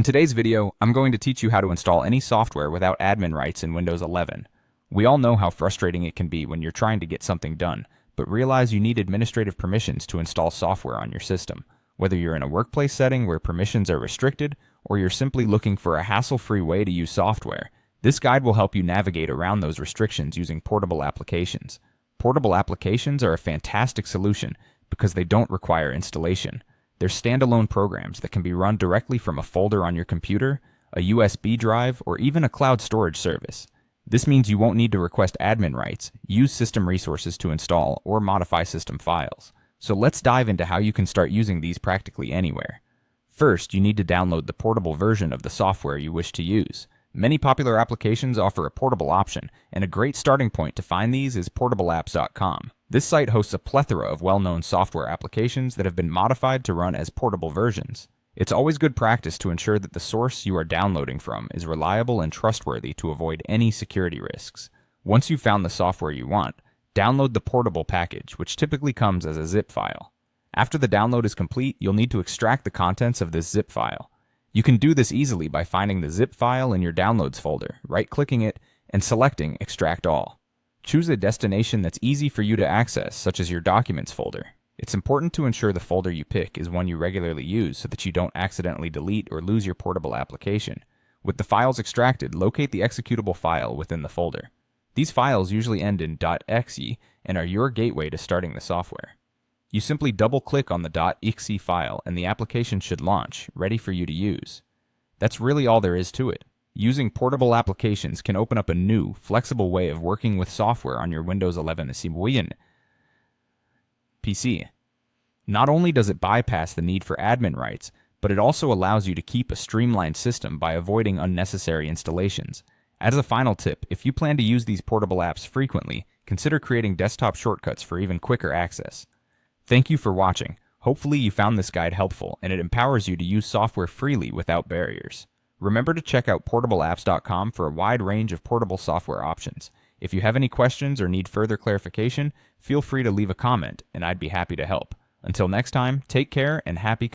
In today's video, I'm going to teach you how to install any software without admin rights in Windows 11. We all know how frustrating it can be when you're trying to get something done, but realize you need administrative permissions to install software on your system. Whether you're in a workplace setting where permissions are restricted, or you're simply looking for a hassle-free way to use software, this guide will help you navigate around those restrictions using portable applications. Portable applications are a fantastic solution because they don't require installation. They're standalone programs that can be run directly from a folder on your computer, a USB drive, or even a cloud storage service. This means you won't need to request admin rights, use system resources to install, or modify system files. So let's dive into how you can start using these practically anywhere. First, you need to download the portable version of the software you wish to use. Many popular applications offer a portable option, and a great starting point to find these is portableapps.com. This site hosts a plethora of well-known software applications that have been modified to run as portable versions. It's always good practice to ensure that the source you are downloading from is reliable and trustworthy to avoid any security risks. Once you've found the software you want, download the portable package, which typically comes as a zip file. After the download is complete, you'll need to extract the contents of this zip file. You can do this easily by finding the zip file in your Downloads folder, right-clicking it, and selecting Extract All. Choose a destination that's easy for you to access, such as your Documents folder. It's important to ensure the folder you pick is one you regularly use so that you don't accidentally delete or lose your portable application. With the files extracted, locate the executable file within the folder. These files usually end in .exe and are your gateway to starting the software. You simply double-click on the .exe file and the application should launch, ready for you to use. That's really all there is to it. Using portable applications can open up a new, flexible way of working with software on your Windows 11 PC. Not only does it bypass the need for admin rights, but it also allows you to keep a streamlined system by avoiding unnecessary installations. As a final tip, if you plan to use these portable apps frequently, consider creating desktop shortcuts for even quicker access. Thank you for watching. Hopefully you found this guide helpful and it empowers you to use software freely without barriers. Remember to check out portableapps.com for a wide range of portable software options. If you have any questions or need further clarification, feel free to leave a comment and I'd be happy to help. Until next time, take care and happy